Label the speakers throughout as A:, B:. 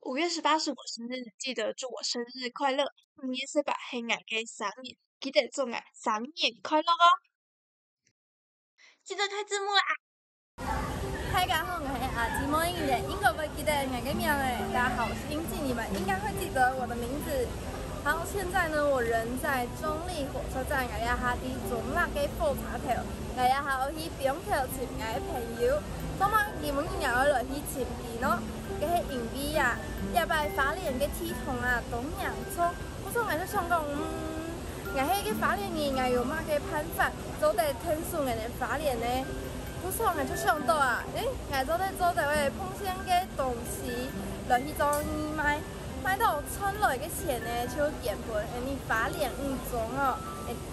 A: 5月18是我生日，记得祝我生日快乐。5月18是我嘅生日，记得祝我生日快乐哦。记得开字幕啦！
B: 大家好，我是阿基莫英的，应该会记得我嘅名诶。大家好，我是英记，你们应该会记得我的名字。好，现在呢，我人在中立火车站，我呀下啲中立嘅火车头，我呀下去中头接我嘅朋友。今晚基本日我来去前边咯，嘅係因為啊，入嚟花蓮嘅天堂啊，東洋葱，我想我就想講，我係嘅花蓮人，我有乜嘅辦法，做得聽數我哋花蓮呢？我想我就想到啊，我做得會碰上嘅東西，來去做義賣。買到村內嘅錢呢，就根本你花蓮五種哦，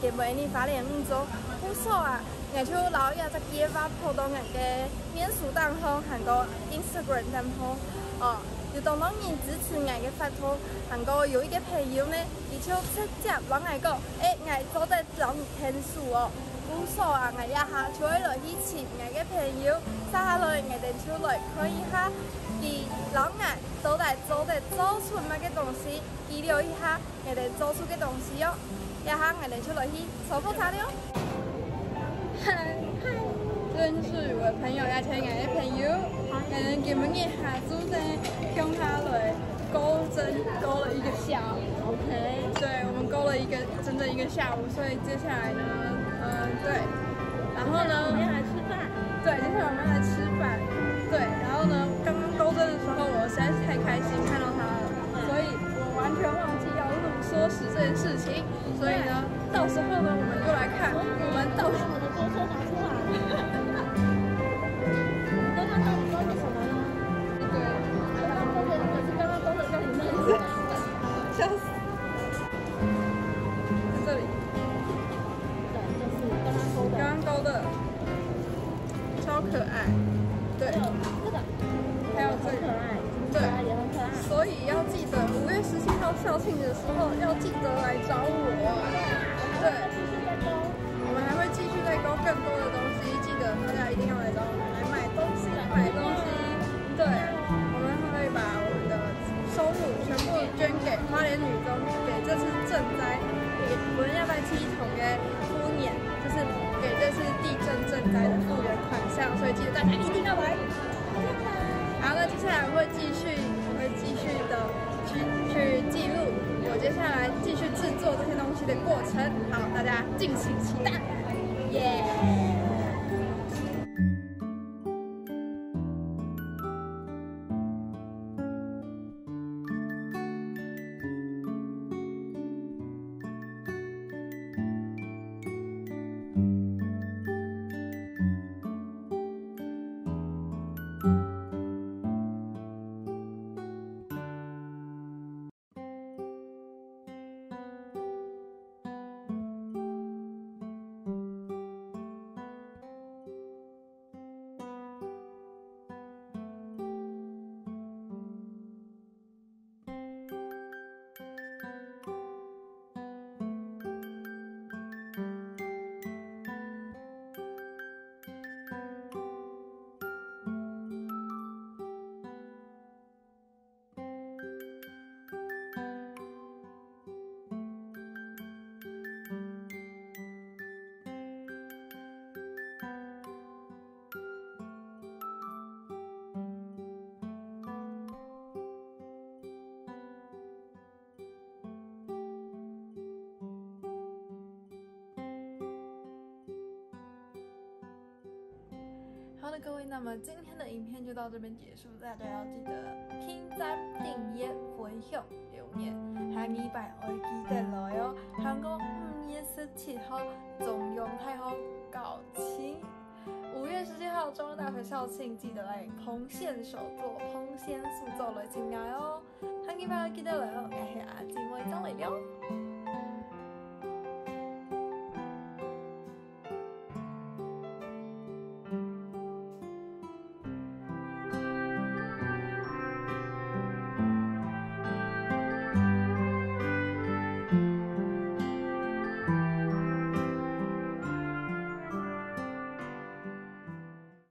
B: 根本你花蓮五種，好少啊！我就留一隻計劃鋪到我嘅面書帳號，還個 Instagram 帳號哦，就當當然支持我嘅發圖，還個有一個朋友呢，佢就直接揾我講，我做得讓你聽書哦，好少啊！我一下就會來去請我嘅朋友，下來我哋就來看一下。佢老眼到底做出乜嘅東西，記錄一下我哋做出嘅東西哦。一下我哋出來去收貨查了。嗨，這是我朋友也請我嘅朋友，基本日下晝呢向他來勾針，勾了一個下午。OK。對，我們勾了整整一個下午，所以接下來呢，對，然後呢，我們要來吃飯。對，接下來我們要來吃飯。對，然後呢，剛剛勾針的時候，我實在是太開心看到他了，所以我完全忘記要錄縮時這件事情。所以呢，到時候呢，我們就來看我們到時候的勾針拿出來。剛剛到底勾的什麼呢？對，剛剛勾的叫什麼名字？笑死！在這裡。對，就是剛剛勾的，超可愛。對，還有這個，對，所以要記得5月17號校慶的時候，要記得來找我。對，我們還會繼續再勾更多的東西，記得大家一定要來找我們來買東西，對，我們會把我們的收入全部捐給花蓮女中，給這次賑災，給我們要來提桶嘅敷衍，就是給這次地震賑災的復原款項，所以記得大家一定要來。好，那接下來我會繼續的去記錄我接下來繼續製作這些東西的過程。好，大家敬請期待，耶、yeah!好的，各位，那么今天的影片就到这边结束，大家要记得点赞、订阅、分享、留言，下禮拜我會記得來哦。韓國5月17號中央太后告罄，5月17號中央大學校慶，記得來蓬線手作、蓬線塑造來參加哦。下禮拜記得來哦，我係阿姊妹張麗亮。